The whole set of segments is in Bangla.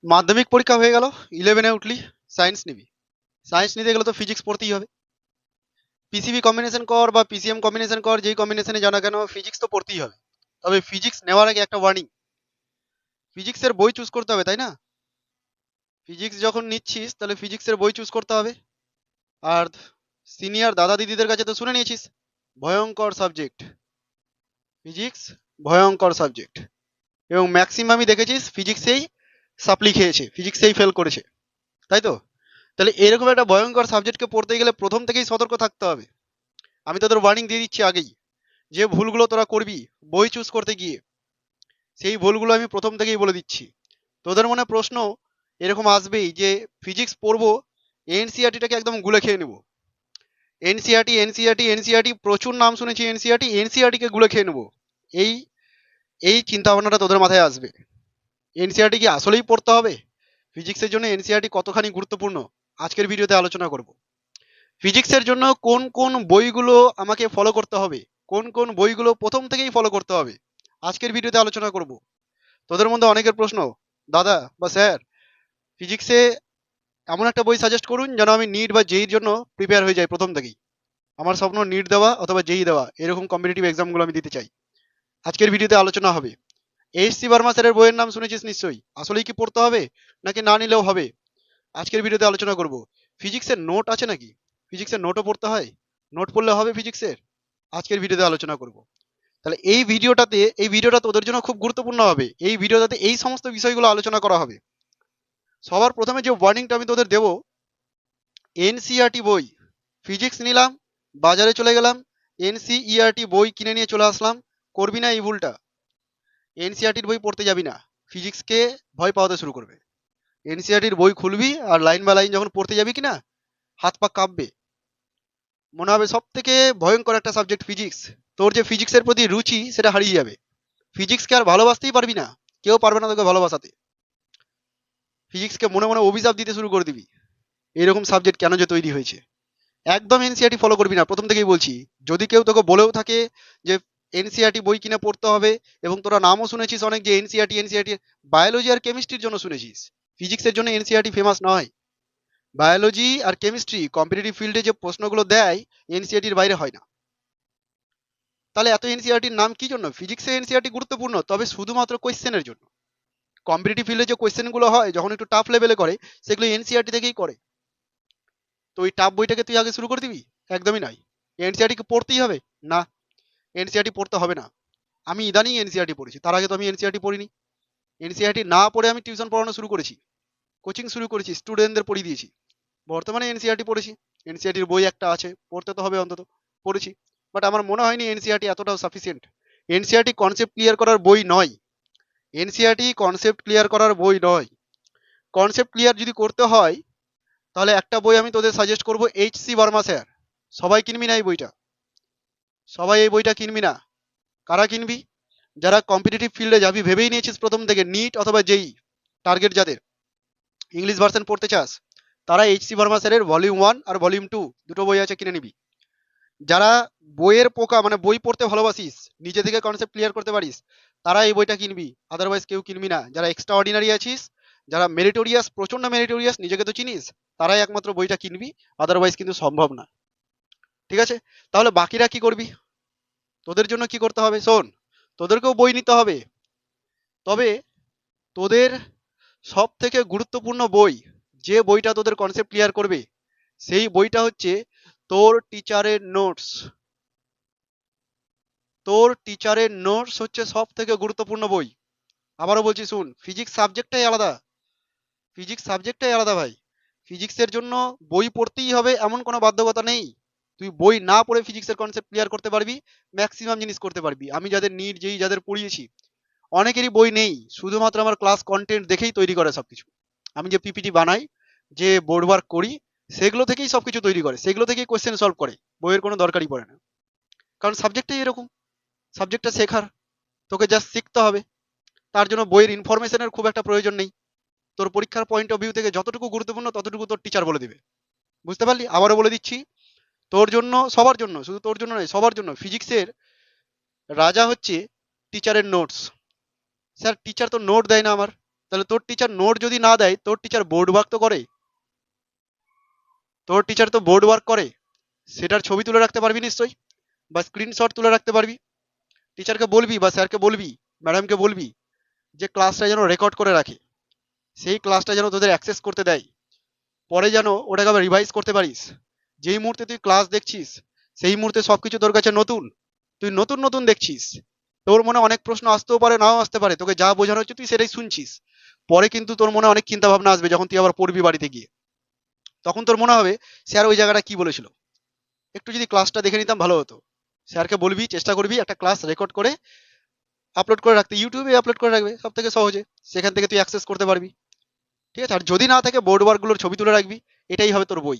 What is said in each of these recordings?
মাধ্যমিক পরীক্ষা হয়ে গেল, 11-এ উঠলি, সায়েন্স নিবি। সায়েন্স নিতে গেলে তো ফিজিক্স পড়তেই হবে। পিসিবি কম্বিনেশন কর বা পিসিএম কম্বিনেশন কর, যেই কম্বিনেশনে জানা কেন ফিজিক্স তো পড়তেই হবে। তবে ফিজিক্স নেওয়ার আগে একটা ওয়ার্নিং, ফিজিক্সের বই চুজ করতে হবে, তাই না? ফিজিক্স যখন নিচ্ছিস তাহলে ফিজিক্সের বই চুজ করতে হবে। আর সিনিয়র দাদা দিদিদের কাছে তো শুনে নিয়েছিস, ভয়ঙ্কর সাবজেক্ট ফিজিক্স, ভয়ঙ্কর সাবজেক্ট। এবং ম্যাক্সিমামই দেখেছিস ফিজিক্সেই সাপ্লি খেয়েছে, ফিজিক্সেই ফেল করেছে, তাই তো? তাহলে এরকম একটা ভয়ঙ্কর সাবজেক্টকে পড়তে গেলে প্রথম থেকেই সতর্ক থাকতে হবে। আমি তোদের ওয়ার্নিং দিয়ে দিচ্ছি আগেই, যে ভুলগুলো তোরা করবি বই চুজ করতে গিয়ে, সেই ভুলগুলো আমি প্রথম থেকেই বলে দিচ্ছি। তোদের মনে প্রশ্ন এরকম আসবেই যে ফিজিক্স পড়বো, এনসিআরটিটাকে একদম গুলে খেয়ে নেবো। এনসিআরটি এনসিআরটি এনসিআরটি প্রচুর নাম শুনেছি, এনসিআরটি এনসিআরটি কে গুলে খেয়ে নেবো। এই এই চিন্তা ভাবনাটা তোদের মাথায় আসবে। এনসিআরটি কি আসলেই পড়তে হবে? ফিজিক্সের জন্য এনসিআরটি কতখানি গুরুত্বপূর্ণ আজকের ভিডিওতে আলোচনা করব। ফিজিক্সের জন্য কোন কোন বইগুলো আমাকে ফলো করতে হবে, কোন কোন বইগুলো প্রথম থেকেই ফলো করতে হবে, আজকের ভিডিওতে আলোচনা করব। তোদের মধ্যে অনেকের প্রশ্ন, দাদা বা স্যার, ফিজিক্সে এমন একটা বই সাজেস্ট করুন যেন আমি নিট বা জেইর জন্য প্রিপেয়ার হয়ে যাই প্রথম থেকেই। আমার স্বপ্ন নিট দেওয়া অথবা জেই দেওয়া, এরকম কম্পিটিটিভ এক্সামগুলো আমি দিতে চাই। আজকের ভিডিওতে আলোচনা হবে। এইচসি বর্মা স্যারের বইয়ের নাম শুনেছিস নিশ্চয়ই, আসলেই কি পড়তে হবে নাকি না নিলেও হবে? আজকের ভিডিওতে আলোচনা করব। ফিজিক্সের নোট আছে নাকি, ফিজিক্সের নোটও পড়তে হয়, নোট পড়লে হবে ফিজিক্সের? আজকের ভিডিওতে আলোচনা করব। তাহলে এই ভিডিওটা তোদের জন্য খুব গুরুত্বপূর্ণ হবে। এই ভিডিওটাতে এই সমস্ত বিষয়গুলো আলোচনা করা হবে। সবার প্রথমে যে ওয়ার্নিংটা আমি তোদের দেবো, এনসিইআরটি বই, ফিজিক্স নিলাম, বাজারে চলে গেলাম, এনসিইআরটি বই কিনে নিয়ে চলে আসলাম, করবি না এই ভুলটা। এনসিইআরটির বই পড়তে যাবি না, ফিজিক্সকে ভয় পাওয়াতে শুরু করবে। এনসিইআরটির বই খুলবি আর লাইন বাই লাইন যখন পড়তে যাবি কিনা, হাত পা কাঁপবে, মনে হবে সব থেকে ভয়ঙ্কর একটা সাবজেক্ট ফিজিক্স। তোর যে ফিজিক্সের প্রতি রুচি সেটা হারিয়ে যাবে। ফিজিক্সকে আর ভালোবাসতেই পারবি না, কেউ পারবে না তোকে ভালোবাসাতে। ফিজিক্সকে মনে মনে অভিশাপ দিতে শুরু করে দিবি, এরকম সাবজেক্ট কেন যে তৈরি হয়েছে। একদম এনসিইআরটি ফলো করবি না, প্রথম থেকেই বলছি। যদি কেউ তোকে বলেও থাকে যে এনসিইআরটি বই কিনে পড়তে হবে, এবং তোরা নামও শুনেছিস অনেক যে এনসিইআরটি এনসিইআরটি, বায়োলজি আর কেমিস্ট্রির জন্য শুনেছিস, ফিজিক্সের জন্য এনসিইআরটি ফেমাস নয়। বায়োলজি আর কেমিস্ট্রি কম্পিটিটিভ ফিল্ডে যে প্রশ্নগুলো দেয় এনসিইআরটির বাইরে হয় না। তাহলে এত এনসিইআরটির নাম কি জন্য? ফিজিক্সে এনসিইআরটি গুরুত্বপূর্ণ, তবে শুধুমাত্র কোয়েশ্চেনের জন্য। কম্পিটিটিভ ফিল্ডে যে কোয়েশ্চেনগুলো হয় যখন একটু টাফ লেভেলে করে, সেগুলো এনসিইআরটি থেকেই করে। তো ওই টাফ বইটাকে তুই আগে শুরু করে দিবি? একদমই নয়। এনসিইআরটি কে পড়তেই হবে? না, এনসিইআরটি পড়তে হবে না। আমি ইদানিং এনসিইআরটি পড়েছি, তার আগে তো আমি এনসিইআরটি পড়িনি। এনসিইআরটি না পড়ে আমি টিউশন পড়ানো শুরু করেছি, কোচিং শুরু করেছি, স্টুডেন্টদের পড়িয়ে দিয়েছি। বর্তমানে এনসিইআরটি পড়েছি, এনসিইআরটির বই একটা আছে, পড়তে তো হবে অন্তত, পড়েছি। বাট আমার মনে হয়নি এনসিইআরটি এতটাও সাফিসিয়েন্ট। এনসিইআরটি কনসেপ্ট ক্লিয়ার করার বই নয়, এনসিইআরটি কনসেপ্ট ক্লিয়ার করার বই নয়। কনসেপ্ট ক্লিয়ার যদি করতে হয় তাহলে একটা বই আমি তোদের সাজেস্ট করব, এইচসি বর্মা স্যার। সবাই কিনবি না এই বইটা, সবাই এই বইটা কিনবি না। কারা কিনবি? যারা কম্পিটিটিভ ফিল্ডে যাবি ভেবেই নিয়েছিস প্রথম থেকে, নিট অথবা জেই টার্গেট যাদের, ইংলিশ ভার্সন পড়তে চাস, তারা এইচসি বর্মা স্যারের ভলিউম 1 আর ভলিউম 2 দুটো বই আছে, কিনে নিবি। যারা বইয়ের পোকা, মানে বই পড়তে ভালোবাসিস, নিজে থেকে কনসেপ্ট ক্লিয়ার করতে পারিস, তারা এই বইটা কিনবি, আদারওয়াইজ কেউ কিনবি না। যারা এক্সট্রা অর্ডিনারি আছিস, যারা মেরিটোরিয়াস, প্রচন্ড মেরিটোরিয়াস, নিজেকে তো চিনিস, তারাই একমাত্র বইটা কিনবি, আদারওয়াইজ কিন্তু সম্ভব না। ঠিক আছে? তাহলে বাকিরা কি করবি? তোদের জন্য কি করতে হবে শোন, তোদেরকেও বই নিতে হবে। তবে তোদের সব থেকে গুরুত্বপূর্ণ বই, যে বইটা তোদের কনসেপ্ট ক্লিয়ার করবে, সেই বইটা হচ্ছে তোর টিচারের নোটস। তোর টিচারের নোটস হচ্ছে সব থেকে গুরুত্বপূর্ণ বই। আবারও বলছি শুন, ফিজিক্স সাবজেক্টটাই আলাদা, ফিজিক্স সাবজেক্টটাই আলাদা ভাই। ফিজিক্সের জন্য বই পড়তেই হবে এমন কোনো বাধ্যকতা নেই। তুই বই না পড়ে ফিজিক্সের কনসেপ্ট ক্লিয়ার করতে পারবি, ম্যাক্সিমাম জিনিস করতে পারবি। আমি যাদের নিট যেই যাদের পড়িয়েছি, অনেকেরই বই নেই, শুধুমাত্র আমার ক্লাস কন্টেন্ট দেখেই তৈরি করে সবকিছু। আমি যে পিপিটি বানাই, যে বোর্ড ওয়ার্ক করি, সেগুলো থেকেই সবকিছু তৈরি করে, সেগুলো থেকেই কোশ্চেন সলভ করে, বইয়ের কোনো দরকারই পড়ে না। কারণ সাবজেক্টটাই এরকম, সাবজেক্টটা শেখার, তোকে জাস্ট শিখতে হবে। তার জন্য বইয়ের ইনফরমেশনের খুব একটা প্রয়োজন নেই। তোর পরীক্ষার পয়েন্ট অফ ভিউ থেকে যতটুকু গুরুত্বপূর্ণ ততটুকু তোর টিচার বলে দিবে। বুঝতে পারলি? আবারও বলে দিচ্ছি, তোর জন্য, সবার জন্য, শুধু তোর জন্য নয়, সবার জন্য ফিজিক্সের রাজা হচ্ছে টিচারের নোটস। স্যার টিচার তো নোট দেয় না আমার, তাহলে তোর টিচার নোট যদি না দেয়, তোর টিচার বোর্ড ওয়ার্ক তো করে, তোর টিচার তো বোর্ড ওয়ার্ক করে, সেটার ছবি তুলে রাখতে পারবি নিশ্চয়ই, বা স্ক্রিনশট তুলে রাখতে পারবি। টিচারকে বলবি বা স্যারকে বলবি, ম্যাডামকে বলবি যে ক্লাসটা যেন রেকর্ড করে রাখে, সেই ক্লাসটা যেন তোদের অ্যাক্সেস করতে দেয়, পরে যেন ওটাকে আবার রিভাইজ করতে পারিস। যেই মুহূর্তে তুই ক্লাস দেখছিস, সেই মুহূর্তে সবকিছু তোর কাছে নতুন, তুই নতুন নতুন দেখছিস, তোর মনে অনেক প্রশ্ন আসতেও পারে, নাও আসতে পারে, তোকে যা বোঝানো হচ্ছে তুই সেটাই শুনছিস। পরে কিন্তু তোর মনে অনেক চিন্তা ভাবনা আসবে যখন তুই আবার পড়বি বাড়িতে গিয়ে, তখন তোর মনে হবে স্যার ওই জায়গাটা কি বলেছিল, একটু যদি ক্লাসটা দেখে নিতাম ভালো হতো। স্যারকে বলবি, চেষ্টা করবি একটা ক্লাস রেকর্ড করে আপলোড করে রাখতে, ইউটিউবে আপলোড করে রাখবে সব থেকে সহজে, সেখান থেকে তুই অ্যাক্সেস করতে পারবি। ঠিক আছে, আর যদি না থাকে বোর্ড ওয়ার্কগুলোর ছবি তুলে রাখবি, এটাই হবে তোর বই।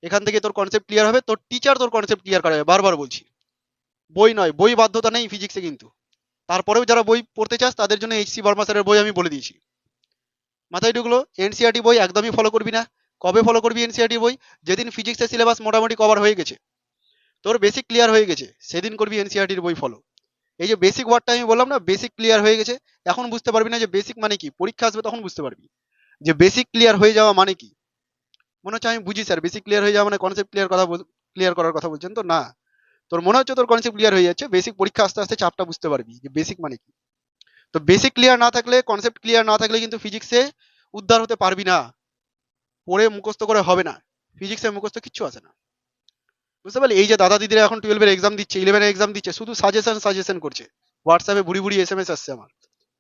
এখান থেকে তোর কনসেপ্ট ক্লিয়ার হবে, তোর টিচার তোর কনসেপ্ট ক্লিয়ার করাবে, বারবার বলছি। বই নয়, বই বাধ্যতা নেই ফিজিক্সে কিন্তু, তারপরেও যারা বই পড়তে চাস তাদের জন্য এইচসি বর্মা স্যারের বই আমি বলে দিয়েছি। মাথায় ঢুকলো? এনসিআরটি বই একদমই ফলো করবি না। কবে ফলো করবি এনসিআরটি বই? যেদিন ফিজিক্সের সিলেবাস মোটামুটি কভার হয়ে গেছে, তোর বেসিক ক্লিয়ার হয়ে গেছে, সেদিন করবি এনসিআরটির বই ফলো। এই যে বেসিক ওয়ার্ডটা আমি বললাম না, বেসিক ক্লিয়ার হয়ে গেছে, এখন বুঝতে পারবি না যে বেসিক মানে কি, পরীক্ষা আসবে তখন বুঝতে পারবি যে বেসিক ক্লিয়ার হয়ে যাওয়া মানে কি। মনে হচ্ছে আমি বুঝি স্যার, বেসিক ক্লিয়ার হয়ে যাওয়া মানে কনসেপ্ট ক্লিয়ার করার কথা বলছেন তো? না, তোর মনে হচ্ছে তোর কনসেপ্ট ক্লিয়ার হয়ে যাচ্ছে, বেসিক পরীক্ষা আস্তে আস্তে চাপটা বুঝতে পারবি যে বেসিক মানে কি। তো বেসিক ক্লিয়ার না থাকলে, কনসেপ্ট ক্লিয়ার না থাকলে কিন্তু ফিজিক্সে উদ্ধার হতে পারবি না, পড়ে মুখস্থ করে হবে না, ফিজিক্সে মুখস্থ কিচ্ছু আসে না। বুঝতে পারলি? এই যে দাদা দিদিরা এখন 12-এর এক্সাম দিচ্ছে, 11-এর এক্সাম দিচ্ছে, শুধু সাজেশন সাজেশন করছে, হোয়াটসঅ্যাপে বুড়ি বুড়ি এসএমএস আসছে আমার,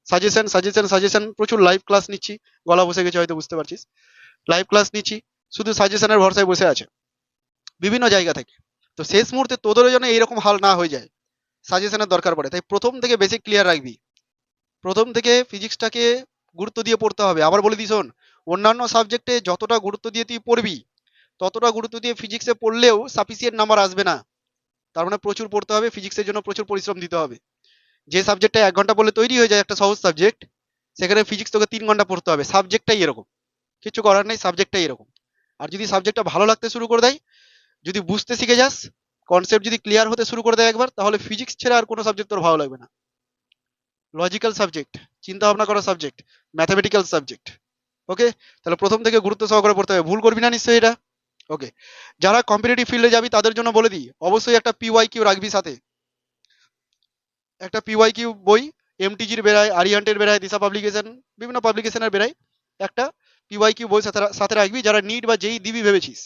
সাজেশন সাজেশন সাজেশন, প্রচুর লাইভ ক্লাস নিচ্ছি, গলা বসে গেছে হয়তো বুঝতে পারছিস, লাইভ ক্লাস নিচ্ছি, শুধু সাজেশনের ভরসায় বসে আছে বিভিন্ন জায়গা থেকে। তো শেষ মুহূর্তে তোদেরও যেন এইরকম হাল না হয়ে যায়, সাজেশনের দরকার পড়ে, তাই প্রথম থেকে বেসিক ক্লিয়ার রাখবি। প্রথম থেকে ফিজিক্সটাকে গুরুত্ব দিয়ে পড়তে হবে। আবার বলে দিই শোন, অন্যান্য সাবজেক্টে যতটা গুরুত্ব দিয়ে তুই পড়বি, ততটা গুরুত্ব দিয়ে ফিজিক্সে পড়লেও সাফিসিয়েন্ট নাম্বার আসবে না। তার মানে প্রচুর পড়তে হবে, ফিজিক্সের জন্য প্রচুর পরিশ্রম দিতে হবে। যে সাবজেক্টটা 1 ঘন্টা পড়লে তৈরি হয়ে যায় একটা সহজ সাবজেক্ট, সেখানে ফিজিক্স তোকে 3 ঘন্টা পড়তে হবে। সাবজেক্টটাই এরকম, কিছু করার নেই, সাবজেক্টটাই এরকম। আর যদি সাবজেক্টটা ভালো লাগতে শুরু করে দেয়, যদি বুঝতে শিখে যাস, কনসেপ্ট যদি ক্লিয়ার হতে শুরু করে দেয় একবার, তাহলে ফিজিক্স ছেড়ে আর কোনো সাবজেক্ট তোর ভালো লাগবে না। লজিক্যাল সাবজেক্ট, চিন্তা ভাবনা করা সাবজেক্ট, ম্যাথামেটিক্যাল সাবজেক্ট। ওকে, তাহলে প্রথম থেকে গুরুত্ব সহকারে পড়তে হবে, ভুল করবি না নিশ্চয়ই এটা। ওকে, যারা কম্পিটিটিভ ফিল্ডে যাবি তাদের জন্য বলে দিই, অবশ্যই একটা পিওয়াই কিউ রাখবি সাথে, একটা পিওয়াই কিউ বই, এমটিজির বেরায়, আরিয়ান্টের বেরায়, দিশা পাবলিকেশন, বিভিন্ন পাবলিকেশনের বেরায়, একটা পিওয়াই কিউ বই সাথে সাথে রাখবি। যারা নিট বা যেই দিবি ভেবেছিস,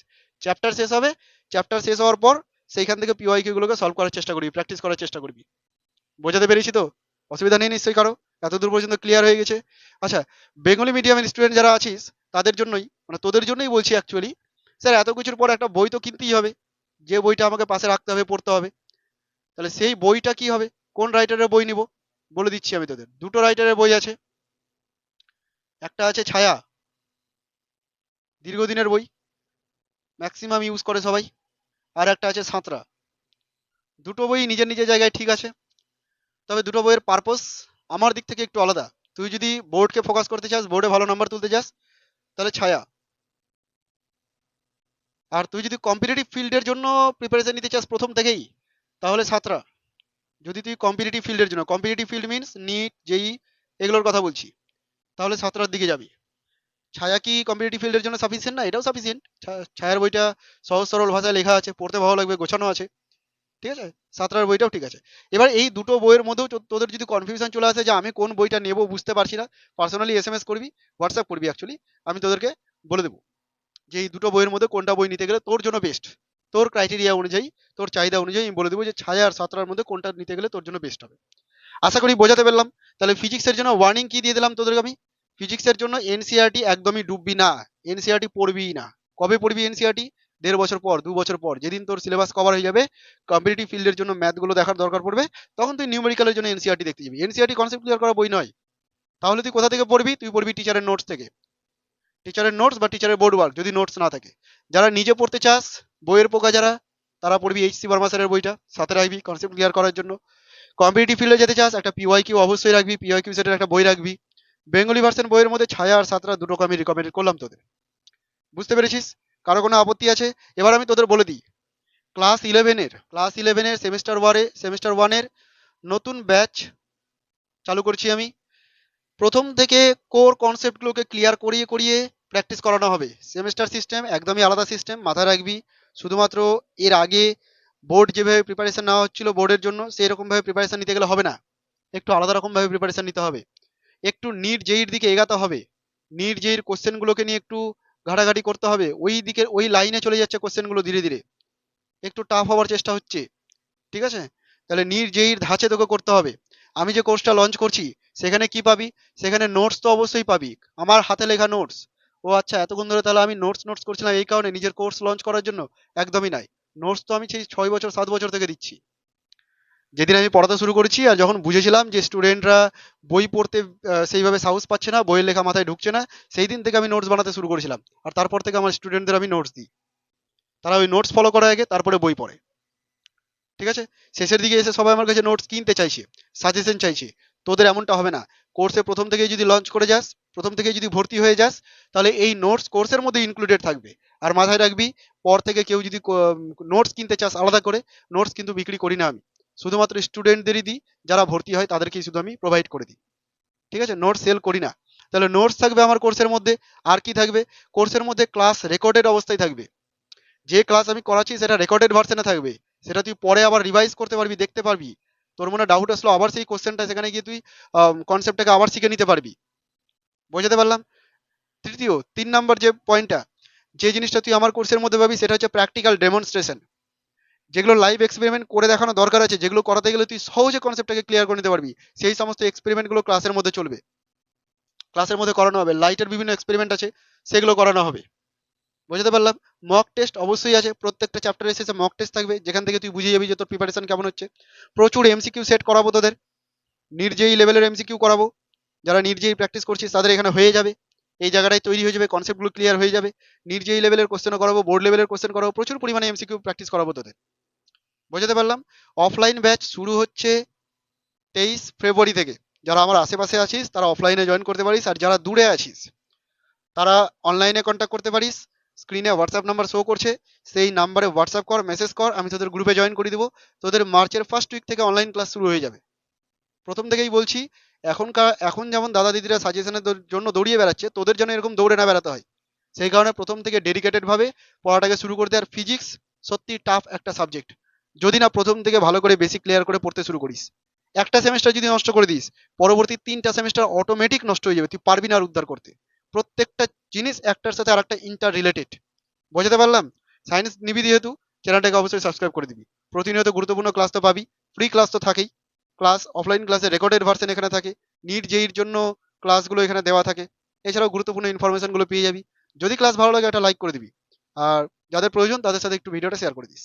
চ্যাপ্টার শেষ হবে, চ্যাপ্টার শেষ হওয়ার পর সেইখান থেকে পিওয়াই কিউ গুলোকে সলভ করার চেষ্টা করবি, প্র্যাকটিস করার চেষ্টা করবি। বোঝাতে পেরেছি তো? অসুবিধা নেই নিশ্চয়ই কারো? এতদূর পর্যন্ত ক্লিয়ার হয়ে গেছে? আচ্ছা, বেঙ্গলি মিডিয়ামের স্টুডেন্ট যারা আছিস, তাদের জন্যই, মানে তোদের জন্যই বলছি অ্যাকচুয়ালি, স্যার এত কিছুর পর একটা বই তো কিনতেই হবে, যে বইটা আমাকে পাশে রাখতে হবে, পড়তে হবে। তাহলে সেই বইটা কি হবে, কোন রাইটারের বই নিব? বলে দিচ্ছি আমি তোদের, দুটো রাইটারের বই আছে। একটা আছে ছায়া, দীর্ঘদিনের বই, ম্যাক্সিমাম ইউজ করে সবাই। আর একটা আছে সাঁতরা। দুটো বই নিজের নিজের জায়গায় ঠিক আছে, তবে দুটো বইয়ের পারপোজ আমার দিক থেকে একটু আলাদা। তুই যদি বোর্ডকে ফোকাস করতে চাস, বোর্ডে ভালো নাম্বার তুলতে চাস, তাহলে ছায়া। আর তুই যদি কম্পিটিটিভ ফিল্ডের জন্য প্রিপারেশন নিতে চাস প্রথম থেকেই, তাহলে সাঁতরা। যদি তুই কম্পিটিটিভ ফিল্ডের জন্য, কম্পিটিটিভ ফিল্ড মিন্স নিট, জেই, এগুলোর কথা বলছি, তাহলে সাঁতরার দিকে যাবি। ছায়া কি কম্পিটিটিভ ফিল্ডের জন্য সাফিসিয়েন্ট না? এটাও সাফিসিয়েন্ট। ছায়ার বইটা সহজ সরল ভাষায় লেখা আছে, পড়তে ভালো লাগবে, গোছানো আছে। ঠিক আছে, সাঁতরার বইটাও ঠিক আছে। এবার এই দুটো বইয়ের মধ্যেও তোদের যদি কনফিউশন চলে আসে যে আমি কোন বইটা নেব বুঝতে পারছি না, পার্সোনালি এসএমএস করবি, হোয়াটসঅ্যাপ করবি, অ্যাকচুয়ালি আমি তোদেরকে বলে দেবো যে এই দুটো বইয়ের মধ্যে কোনটা বই নিতে গেলে তোর জন্য বেস্ট। তোর ক্রাইটেরিয়া অনুযায়ী, তোর চাহিদা অনুযায়ী আমি বলে দেবো যে ছায়া আর সাঁতরার মধ্যে কোনটা নিতে গেলে তোর জন্য বেস্ট হবে। আশা করি বোঝাতে পারলাম। তাহলে ফিজিক্সের জন্য ওয়ার্নিং কি দিয়ে দিলাম তোদেরকে আমি? ফিজিক্সের জন্য এনসিইআরটি একদমই ডুববি না, এনসিইআরটি পড়বিই না। কবে পড়বি এনসিইআরটি? 1.5 বছর পর, 2 বছর পর, যেদিন তোর সিলেবাস কভার হয়ে যাবে, কম্পিটিটিভ ফিল্ডের জন্য ম্যাথগুলো দেখার দরকার পড়বে, তখন তুই নিউমেরিক্যালের জন্য এনসিইআরটি দেখতে যাবি। এনসিইআরটি কনসেপ্ট ক্লিয়ার করা বই নয়। তাহলে তুই কোথা থেকে পড়বি? তুই পড়বি টিচারের নোটস থেকে, টিচারের নোটস বা টিচারের বোর্ড ওয়ার্ক, যদি নোটস না থাকে। যারা নিজে পড়তে চাস, বইয়ের পোকা যারা, তারা পড়বি এইচসি বর্মা স্যারের বইটা, সাথে রাখবি কনসেপ্ট ক্লিয়ার করার জন্য। কম্পিটিটিভ ফিল্ডে যেতে চাস, একটা পিওয়াই কিউ অবশ্যই রাখবি, পিওয়াই কিউ সেটের একটা বই রাখবি। বেঙ্গলি ভার্সন বইয়ের মধ্যে ছায়া আর সাঁতরা দুটোকে আমি রিকমেন্ড করলাম তোদের। বুঝতে পেরেছিস? কারো কোনো আপত্তি আছে? এবার আমি তোদের বলে দিই, ক্লাস ইলেভেনের সেমিস্টার ওয়ানের নতুন ব্যাচ চালু করছি আমি। প্রথম থেকে কোর কনসেপ্টগুলোকে ক্লিয়ার করিয়ে করিয়ে প্র্যাকটিস করানো হবে। সেমেস্টার সিস্টেম একদমই আলাদা সিস্টেম, মাথায় রাখবি। শুধুমাত্র এর আগে বোর্ড যেভাবে প্রিপারেশন নেওয়া হচ্ছিল বোর্ডের জন্য, সেই রকমভাবে প্রিপারেশন নিতে গেলে হবে না, একটু আলাদা রকমভাবে প্রিপারেশন নিতে হবে। একটু নিট জেইর দিকে এগাতে হবে। নিট জেইর কোশ্চেনগুলোকে নিয়ে একটু ঘাটাঘাটি করতে হবে, ওই দিকে ওই লাইনে চলে যাচ্ছে কোশ্চেনগুলো ধীরে ধীরে, একটু টাফ হওয়ার চেষ্টা হচ্ছে। ঠিক আছে? তাহলে নিট জেইর ধাঁচে তোকে করতে হবে। আমি যে কোর্সটা লঞ্চ করছি সেখানে কি পাবি? সেখানে নোটস তো অবশ্যই পাবি, আমার হাতে লেখা নোটস। ও আচ্ছা, এতক্ষণ ধরে তাহলে আমি নোটস নোটস করছিলাম এই কারণে নিজের কোর্স লঞ্চ করার জন্য? একদমই নাই। নোটস তো আমি সেই 6 বছর 7 বছর থেকে দিচ্ছি। যেদিন আমি পড়াতে শুরু করেছি আর যখন বুঝেছিলাম যে স্টুডেন্টরা বই পড়তে সেইভাবে সাহস পাচ্ছে না, বইয়ের লেখা মাথায় ঢুকছে না, সেই দিন থেকে আমি নোটস বানাতে শুরু করেছিলাম। আর তারপর থেকে আমার স্টুডেন্টদের আমি নোটস দিই। তারা ওই নোটস ফলো করার আগে তারপরে বই পড়ে। ঠিক আছে? শেষের দিকে এসে সবাই আমার কাছে নোটস কিনতে চাইছে, সাজেশন চাইছে। তোদের এমনটা হবে না। কোর্সে প্রথম থেকেই যদি লঞ্চ করে যাস, প্রথম থেকেই যদি ভর্তি হয়ে যাস, তাহলে এই নোটস কোর্সের মধ্যে ইনক্লুডেড থাকবে। আর মাথায় রাখবি, পর থেকে কেউ যদি নোটস কিনতে চাস আলাদা করে, নোটস কিন্তু বিক্রি করি না আমি। শুধুমাত্র স্টুডেন্টদেরই দিই, যারা ভর্তি হয় তাদেরকেই শুধু আমি প্রোভাইড করে দিই। ঠিক আছে? নোটস সেল করি না। তাহলে নোটস থাকবে আমার কোর্সের মধ্যে। আর কি থাকবে? কোর্সের মধ্যে ক্লাস রেকর্ডেড অবস্থায় থাকবে। যে ক্লাস আমি করাচ্ছি সেটা রেকর্ডেড ভার্সনে থাকবে। সেটা তুই পরে আবার রিভাইজ করতে পারবি, দেখতে পারবি। তোর মনে ডাউট আসলো, আবার সেই কোশ্চেনটা সেখানে গিয়ে তুই কনসেপ্টটাকে আবার শিখে নিতে পারবি। বোঝাতে পারলাম? তৃতীয় 3 নাম্বার যে পয়েন্টটা, যে জিনিসটা তুই আমার কোর্সের মধ্যে পাবি সেটা হচ্ছে প্র্যাকটিক্যাল ডেমনস্ট্রেশন। যেগুলো লাইভ এক্সপেরিমেন্ট করে দেখানো দরকার আছে, যেগুলো করাতে গেলে তুই সহজে কনসেপ্টটাকে ক্লিয়ার করে নিতে পারবি, সেই সমস্ত এক্সপেরিমেন্টগুলো ক্লাসের মধ্যে চলবে, ক্লাসের মধ্যে করানো হবে। লাইটের বিভিন্ন এক্সপেরিমেন্ট আছে, সেগুলো করানো হবে। বুঝতে পারলাম? মক টেস্ট অবশ্যই আছে, প্রত্যেকটা চ্যাপ্টারের শেষে মক টেস্ট থাকবে, যেখান থেকে তুই বুঝে যাবি যে তোর প্রিপারেশন কেমন হচ্ছে। প্রচুর এমসিকিউ সেট করাবো তোদের, নির্জেই লেভেলের এমসিকিউ করাবো। যারা নির্জেই প্র্যাকটিস করছিস তাদের এখানে হয়ে যাবে, এই জায়গাটায় তৈরি হয়ে যাবে, কনসেপ্টগুলো ক্লিয়ার হয়ে যাবে। নির্জেই লেভেলের কোশ্চেনও করাবো, বোর্ড লেভেলের কোশ্চেন করাবো, প্রচুর পরিমাণে এমসিকিউ প্র্যাকটিস করাবো তোদের। বুঝতে পারলাম? অফলাইন ব্যাচ শুরু হচ্ছে 23 ফেব্রুয়ারি থেকে। যারা আমার আশেপাশে আছিস তারা অফলাইনে জয়েন করতে পারিস, আর যারা দূরে আছিস তারা অনলাইনে কন্ট্যাক্ট করতে পারিস। স্ক্রিনে হোয়াটসঅ্যাপ নাম্বার শো করছে, সেই নাম্বারে হোয়াটসঅ্যাপ কর, মেসেজ কর, আমি তোদের গ্রুপে জয়েন করে দিব। তোদের মার্চের ফার্স্ট উইক থেকে অনলাইন ক্লাস শুরু হয়ে যাবে। প্রথম থেকেই বলছি, এখন যেমন দাদা দিদিরা সাজেশনের জন্য দৌড়িয়ে বেড়াচ্ছে, তোদের যেন এরকম দৌড়ে না বেড়াতে হয়। সেই কারণে প্রথম থেকে ডেডিকেটেড ভাবে পড়াটাকে শুরু করতে। আর ফিজিক্স সত্যি টাফ একটা সাবজেক্ট, যদি না প্রথম থেকে ভালো করে বেসিক ক্লিয়ার করে পড়তে শুরু করিস। একটা সেমেস্টার যদি নষ্ট করে দিস, পরবর্তী 3টা সেমেস্টার অটোমেটিক নষ্ট হয়ে যাবে, তুই পারবি না আর উদ্ধার করতে। প্রত্যেকটা জিনিস একটার সাথে আরেকটা ইন্টার রিলেটেড। বোঝাতে পারলাম? সায়েন্স নিবি যেহেতু, চ্যানেলটাকে অবশ্যই সাবস্ক্রাইব করে দিবি। প্রতিনিয়ত গুরুত্বপূর্ণ ক্লাস তো পাবি, ফ্রি ক্লাস তো থাকেই। ক্লাস অফলাইন ক্লাসে রেকর্ডেড ভার্সন এখানে থাকে, নিট জেইর জন্য ক্লাসগুলো এখানে দেওয়া থাকে। এছাড়াও গুরুত্বপূর্ণ ইনফরমেশনগুলো পেয়ে যাবি। যদি ক্লাস ভালো লাগে একটা লাইক করে দিবি, আর যাদের প্রয়োজন তাদের সাথে একটু ভিডিওটা শেয়ার করে দিস।